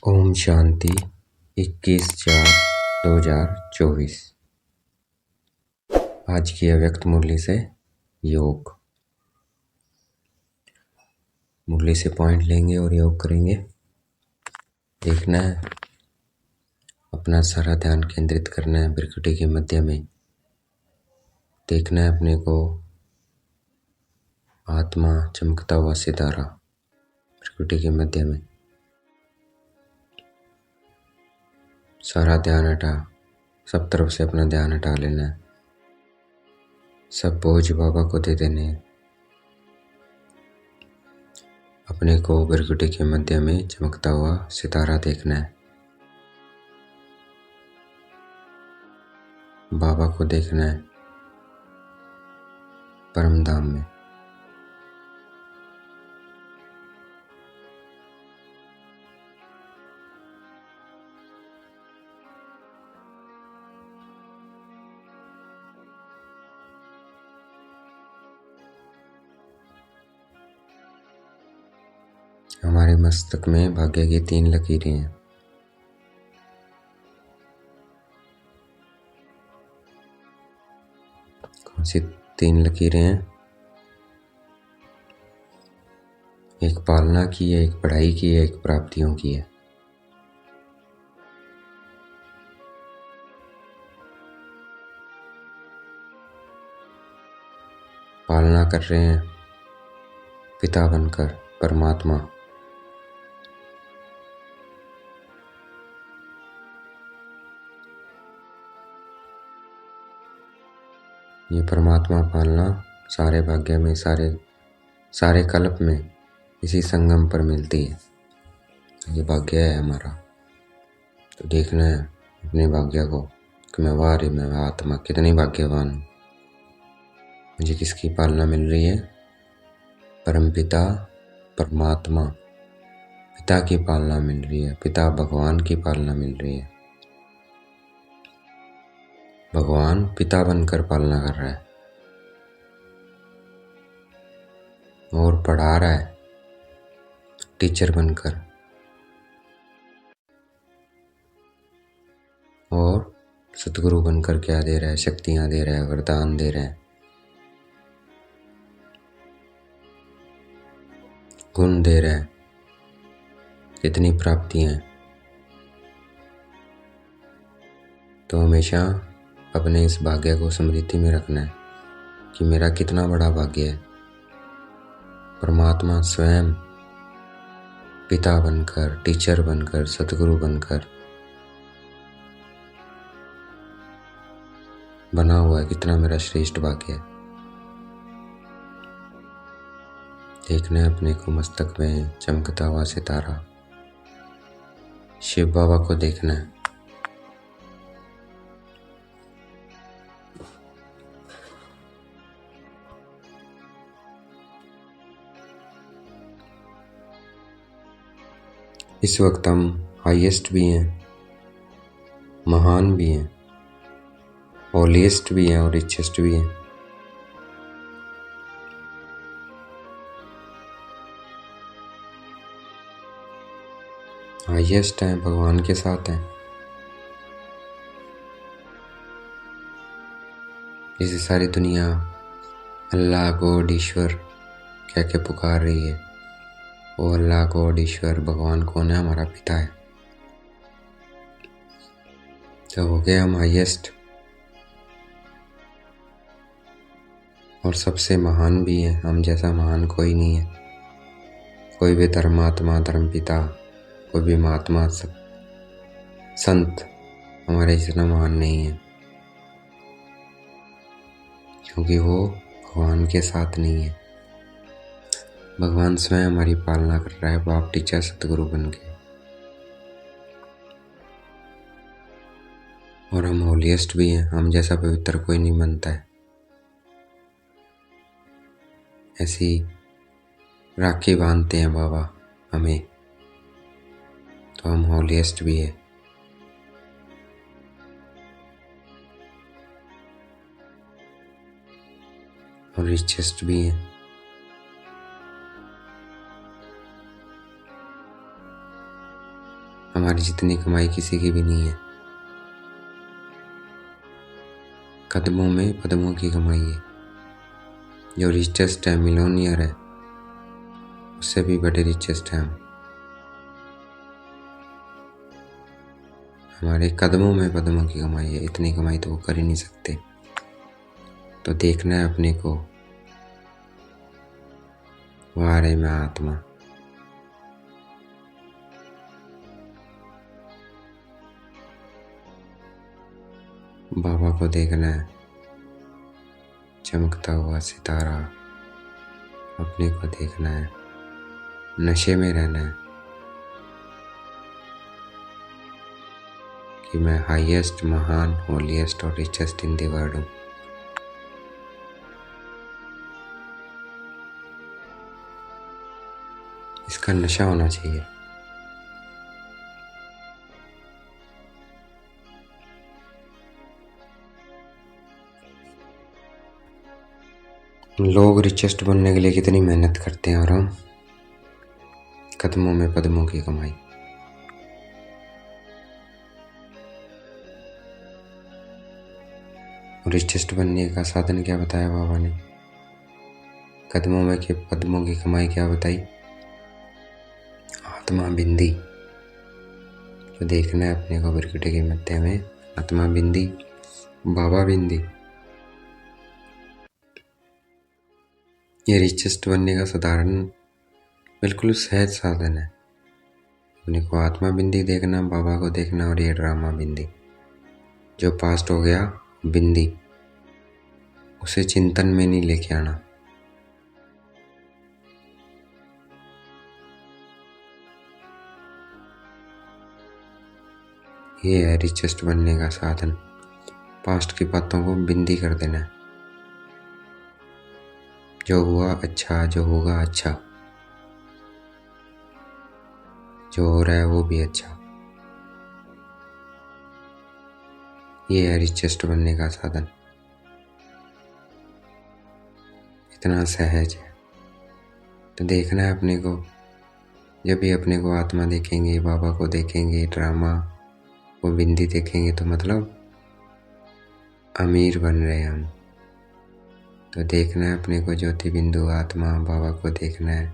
ओम शांति 21/4/2024। आज की अव्यक्त मुरली से योग मुरली से पॉइंट लेंगे और योग करेंगे। देखना है, अपना सारा ध्यान केंद्रित करना है भ्रिकुटी के मध्य में। देखना है अपने को आत्मा चमकता हुआ सितारा भ्रिकुटी के मध्य में। सारा ध्यान हटा, सब तरफ से अपना ध्यान हटा लेना है। सब बोझ बाबा को दे देने हैं। अपने को भ्रिकुटी के मध्य में चमकता हुआ सितारा देखना है। बाबा को देखना है परम धाम में। हमारे मस्तक में भाग्य की 3 लकीरें हैं। कौन सी 3 लकीरें हैं? एक पालना की है, एक पढ़ाई की है, एक प्राप्तियों की है। पालना कर रहे हैं पिता बनकर परमात्मा। ये परमात्मा पालना सारे भाग्य में, सारे कल्प में इसी संगम पर मिलती है। ये भाग्य है हमारा। तो देखना है अपने भाग्य को कि मैं आत्मा कितनी भाग्यवान हूँ। मुझे किसकी पालना मिल रही है? परमपिता परमात्मा पिता की पालना मिल रही है। पिता भगवान की पालना मिल रही है। भगवान पिता बनकर पालना कर रहा है और पढ़ा रहा है टीचर बनकर, और सतगुरु बनकर क्या दे रहा है? शक्तियां दे रहा है, वरदान दे रहा है, गुण दे रहा है। कितनी प्राप्तियां हैं। तो हमेशा अपने इस भाग्य को स्मृति में रखना है कि मेरा कितना बड़ा भाग्य है। परमात्मा स्वयं पिता बनकर, टीचर बनकर, सतगुरु बनकर बना हुआ है। कितना मेरा श्रेष्ठ भाग्य है। देखना है अपने को मस्तक में चमकता हुआ सितारा। शिव बाबा को देखना है। इस वक्त हम हाईएस्ट भी हैं, महान भी हैं, होलीएस्ट भी हैं और रिचेस्ट भी हैं। हाईएस्ट हैं, भगवान के साथ हैं। इसे सारी दुनिया अल्लाह गॉड ईश्वर कह के पुकार रही है। वो अल्लाह गॉड ईश्वर भगवान कौन है? हमारा पिता है। तो हो गए हम हाईएस्ट और सबसे महान भी है। हम जैसा महान कोई नहीं है। कोई भी धर्मात्मा, धर्मपिता, कोई भी महात्मा, संत हमारे जितना महान नहीं है, क्योंकि वो भगवान के साथ नहीं है। भगवान स्वयं हमारी पालना कर रहा है, बाप टीचर सतगुरु बन के। और हम होलीएस्ट भी हैं। हम जैसा पवित्र कोई नहीं बनता है। ऐसी राखी बांधते हैं बाबा हमें, तो हम होलीएस्ट भी है और रिचेस्ट भी हैं। हमारी जितनी कमाई किसी की भी नहीं है। कदमों में पदमों की कमाई है। जो रिचेस्ट है, मिलोनियर है, उससे भी बड़े रिचेस्ट हैं हम। हमारे कदमों में पदमों की कमाई है। इतनी कमाई तो वो कर ही नहीं सकते। तो देखना है अपने को, वारे में आत्मा। बाबा को देखना है, चमकता हुआ सितारा। अपने को देखना है, नशे में रहना है कि मैं हाईएस्ट, महान, होलीएस्ट और रिचेस्ट इन द वर्ल्ड हूँ। इसका नशा होना चाहिए। लोग रिचेस्ट बनने के लिए कितनी मेहनत करते हैं, और हम कदमों में पदमों की कमाई। रिचेस्ट बनने का साधन क्या बताया बाबा ने? कदमों में के पदमों की कमाई क्या बताई? आत्मा बिंदी। तो देखना है अपने को बिरकुटे के मध्य में आत्मा बिंदी, बाबा बिंदी। ये रिचेस्ट बनने का साधारण, बिल्कुल सहज साधन है। अपने को आत्मा बिंदी देखना, बाबा को देखना, और ये ड्रामा बिंदी जो पास्ट हो गया बिंदी, उसे चिंतन में नहीं लेके आना। ये है रिचेस्ट बनने का साधन। पास्ट की बातों को बिंदी कर देना है। जो हुआ अच्छा, जो होगा अच्छा, जो हो रहा है वो भी अच्छा। ये है रिचेस्ट बनने का साधन। इतना सहज है। तो देखना है अपने को। जब भी अपने को आत्मा देखेंगे, बाबा को देखेंगे, ड्रामा वो बिंदी देखेंगे, तो मतलब अमीर बन रहे हैं हम। तो देखना है अपने को ज्योति बिंदु आत्मा बाबा को देखना है।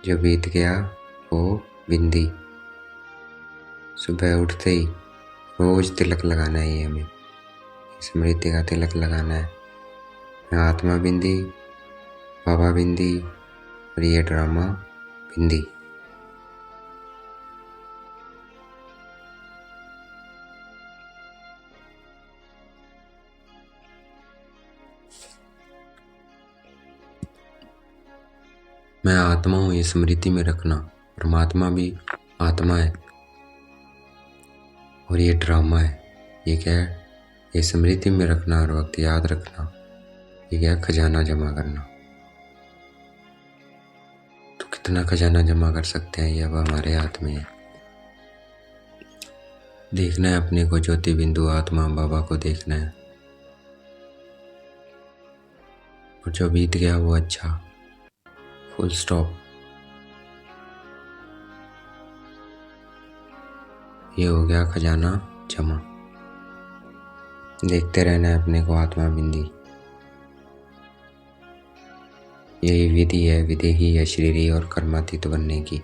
जो बीत गया वो बिंदी। सुबह उठते ही रोज तिलक लगाना है। ये हमें स्मृति का तिलक लगाना है। आत्मा बिंदी, बाबा बिंदी, और ये ड्रामा बिंदी। मैं आत्मा हूँ, ये स्मृति में रखना। परमात्मा भी आत्मा है, और ये ड्रामा है। ये क्या है? ये स्मृति में रखना, हर वक्त याद रखना। ये क्या? खजाना जमा करना। तो कितना खजाना जमा कर सकते हैं, ये अब हमारे हाथ में है। देखना है अपने को, ज्योति बिंदु आत्मा बाबा को देखना है। और जो बीत गया वो अच्छा, फुल स्टॉप। ये हो गया खजाना जमा। देखते रहना है अपने को आत्मा बिंदी। यही विधि है, विधि ही है शरीरी और कर्मातीत बनने की।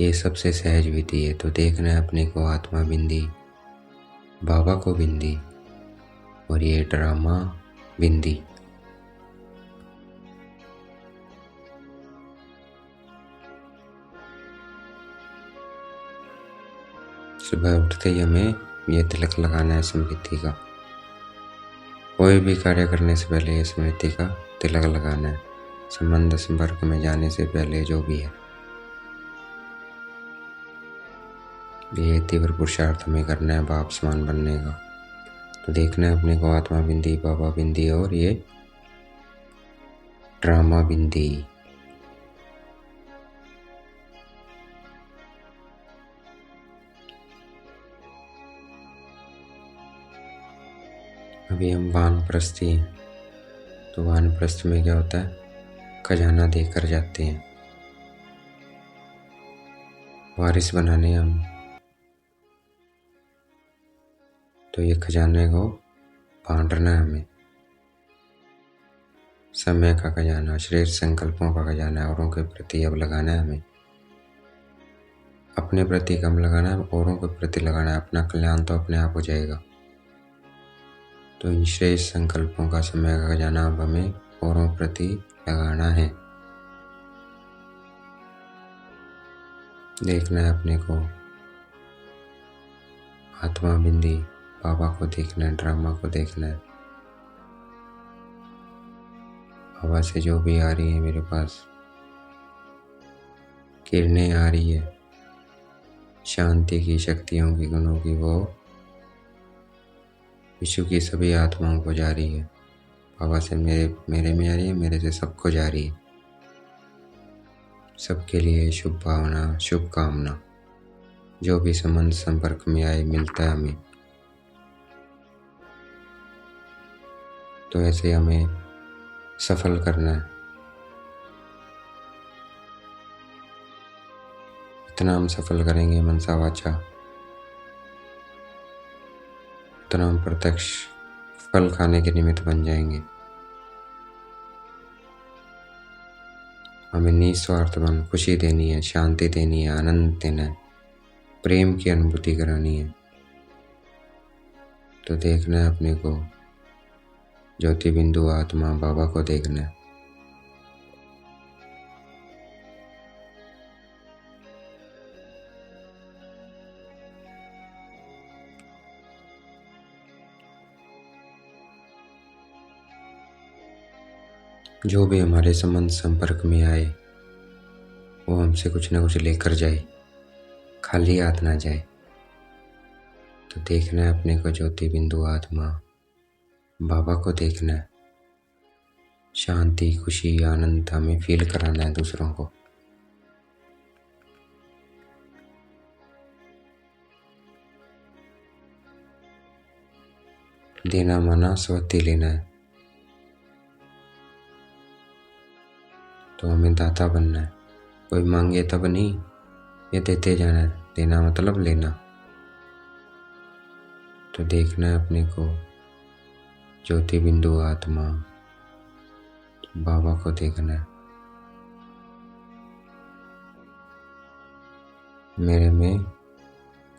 ये सबसे सहज विधि है। तो देखना है अपने को आत्मा बिंदी, बाबा को बिंदी, और ये ड्रामा बिंदी। सुबह उठते ही हमें ये तिलक लगाना है स्मृति का। कोई भी कार्य करने से पहले ये स्मृति का तिलक लगाना है। संबंध संपर्क में जाने से पहले जो भी है, ये तीव्र पुरुषार्थ हमें करना है बाप समान बनने का। तो देखना है अपने को आत्मा बिंदी, बाबा बिंदी, और ये ड्रामा बिंदी। अभी हम वानप्रस्थी हैं। तो वानप्रस्थ में क्या होता है? खजाना देकर जाते हैं। वारिस बनाने हम, तो ये खजाने को बांटना है हमें। समय का खजाना, श्रेष्ठ संकल्पों का खजाना औरों के प्रति अब लगाना है हमें। अपने प्रति कम लगाना है, औरों के प्रति लगाना है। अपना कल्याण तो अपने आप हो जाएगा। तो इन श्रेष्ठ संकल्पों का, समय का खजाना अब हमें औरों प्रति लगाना है। देखना है अपने को, आत्मा बिंदी बाबा को देखना है, ड्रामा को देखना है। बाबा से जो भी आ रही है मेरे पास किरणें आ रही है, शांति की, शक्तियों की, गुणों की, वो विश्व की सभी आत्माओं को जा रही है। बाबा से मेरे में आ रही है, मेरे से सबको जा रही है। सबके लिए शुभ भावना, शुभकामना। जो भी संबंध संपर्क में आए, मिलता है हमें, तो ऐसे हमें सफल करना है। इतना हम सफल करेंगे मनसा वाचा, उतना हम प्रत्यक्ष फल खाने के निमित्त बन जाएंगे। हमें निस्वार्थ बन खुशी देनी है, शांति देनी है, आनंद देना है, प्रेम की अनुभूति करानी है। तो देखना है अपने को, ज्योति बिंदु आत्मा बाबा को देखना है। जो भी हमारे संबंध संपर्क में आए, वो हमसे कुछ न कुछ लेकर जाए, खाली हाथ ना जाए। तो देखना है अपने को, ज्योति बिंदु आत्मा बाबा को देखना है। शांति, खुशी, आनंद हमें फील कराना है दूसरों को। देना माना स्वती लेना है, तो हमें दाता बनना है। कोई मांगे तब नहीं, ये देते जाना है। देना मतलब लेना। तो देखना है अपने को, ज्योति बिंदु आत्मा बाबा को देखना है। मेरे में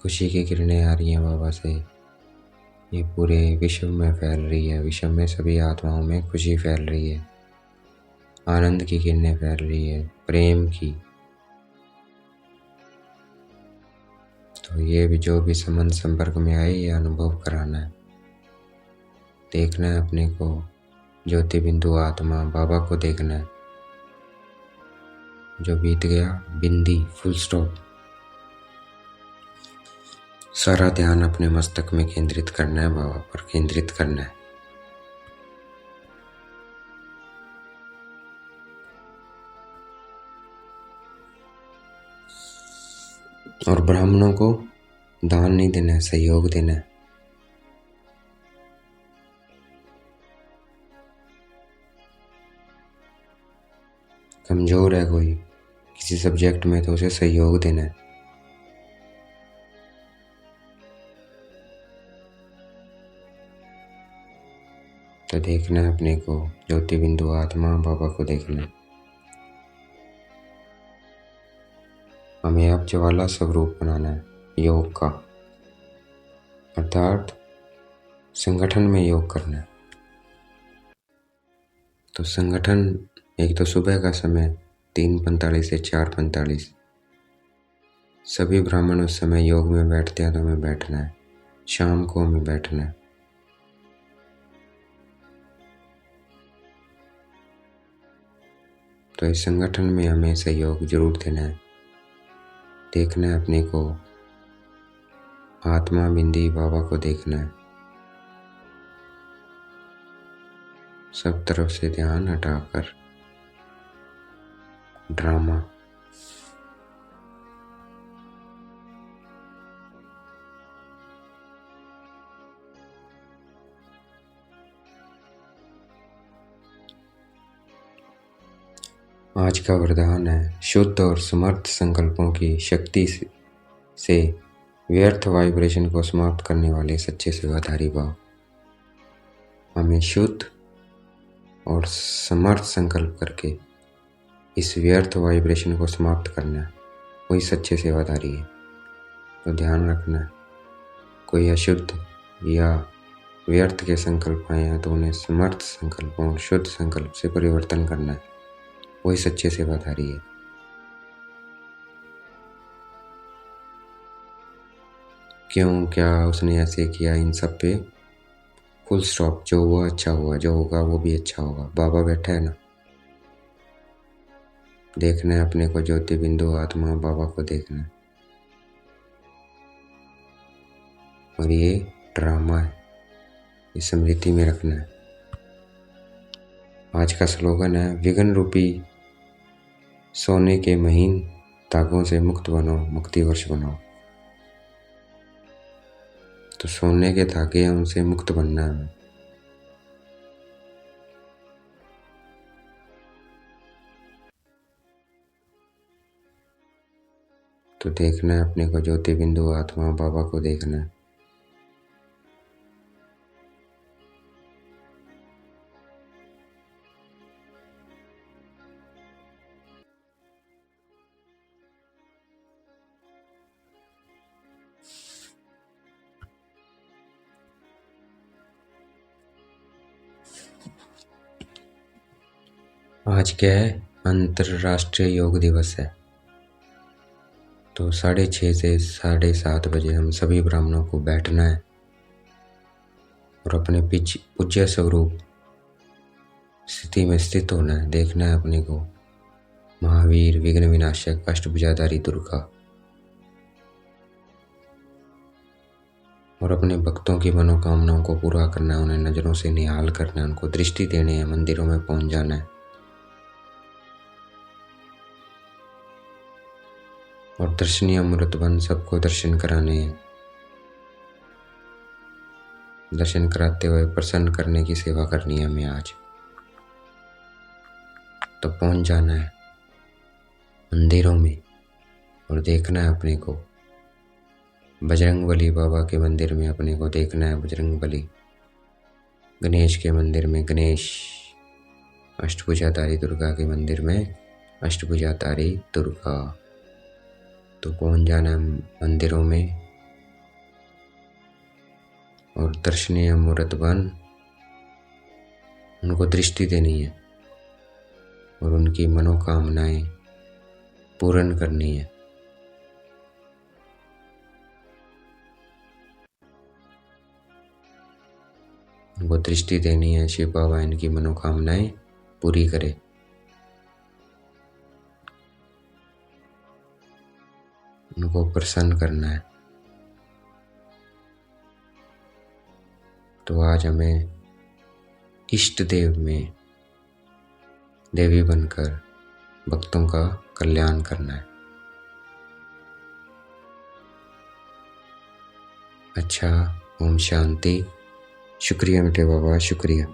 खुशी की किरणें आ रही हैं बाबा से, ये पूरे विश्व में फैल रही है। विश्व में सभी आत्माओं में खुशी फैल रही है, आनंद की किरणें फैल रही है, प्रेम की। तो ये भी जो भी संबंध संपर्क में आए, ये अनुभव कराना है। देखना है अपने को, ज्योति बिंदु आत्मा बाबा को देखना है। जो बीत गया, बिंदी, फुल स्टॉप। सारा ध्यान अपने मस्तक में केंद्रित करना है, बाबा पर केंद्रित करना है। और ब्राह्मणों को दान नहीं देना है, सहयोग देना है। कमजोर है कोई किसी सब्जेक्ट में, तो उसे सहयोग देना है। तो देखना है अपने को, ज्योति बिंदु आत्मा बाबा को देखना है। हमें अब ज्वाला स्वरूप बनाना है योग का, अर्थात संगठन में योग करना है। तो संगठन, एक तो सुबह का समय 3:45 से 4:45, सभी ब्राह्मण उस समय योग में बैठते हैं, तो हमें बैठना है। शाम को हमें बैठना है। तो इस संगठन में हमें सहयोग जरूर देना है। देखना है अपने को, आत्मा बिंदी बाबा को देखना है। सब तरफ से ध्यान हटाकर ड्रामा। आज का वरदान है शुद्ध और समर्थ संकल्पों की शक्ति से व्यर्थ वाइब्रेशन को समाप्त करने वाले सच्चे सेवाधारी भाव। हमें शुद्ध और समर्थ संकल्प करके इस व्यर्थ वाइब्रेशन को समाप्त करना है, वही सच्चे सेवाधारी है। तो ध्यान रखना है, कोई अशुद्ध या व्यर्थ के संकल्प आए हैं तो उन्हें समर्थ संकल्पों और शुद्ध संकल्प से परिवर्तन करना है, वही सच्चे सेवाधारी है। क्यों, क्या उसने ऐसे किया, इन सब पे फुल स्टॉप। जो हुआ अच्छा हुआ, जो होगा वो भी अच्छा होगा। बाबा बैठा है ना, देखना है अपने को, ज्योति बिंदु आत्मा बाबा को देखना है। और ये ड्रामा है, ये स्मृति में रखना है। आज का स्लोगन है विघ्न रूपी सोने के महीन धागों से मुक्त बनो, मुक्ति वर्ष बनाओ। तो सोने के धागे हैं, उनसे मुक्त बनना है। तो देखना है अपने को, ज्योति बिंदु आत्मा बाबा को देखना है। आज क्या है, अंतर्राष्ट्रीय योग दिवस है। तो 6:30 से 7:30 बजे हम सभी ब्राह्मणों को बैठना है और अपने पूज्य स्वरूप स्थिति में स्थित होना है। देखना है अपने को महावीर, विघ्न विनाशक, अष्टभुजाधारी दुर्गा, और अपने भक्तों की मनोकामनाओं को पूरा करना है। उन्हें नजरों से निहाल करना है, उनको दृष्टि देने हैं, मंदिरों में पहुंच जाना है और दर्शनीय अमृत बन सबको दर्शन कराने हैं। दर्शन कराते हुए प्रसन्न करने की सेवा करनी है हमें आज। तो पहुंच जाना है मंदिरों में और देखना है अपने को बजरंगबली बाबा के मंदिर में, अपने को देखना है बजरंगबली। गणेश के मंदिर में गणेश, अष्टभुजाधारी दुर्गा के मंदिर में अष्टभुजाधारी दुर्गा। तो पहुंच जाना है मंदिरों में और दर्शनीय मूर्त बन उनको दृष्टि देनी है और उनकी मनोकामनाएं पूर्ण करनी है। उनको दृष्टि देनी है, शिव बाबा इनकी मनोकामनाएं पूरी करे। उनको प्रसन्न करना है। तो आज हमें इष्ट देव में देवी बनकर भक्तों का कल्याण करना है। अच्छा, ओम शांति। शुक्रिया मीठे बाबा, शुक्रिया।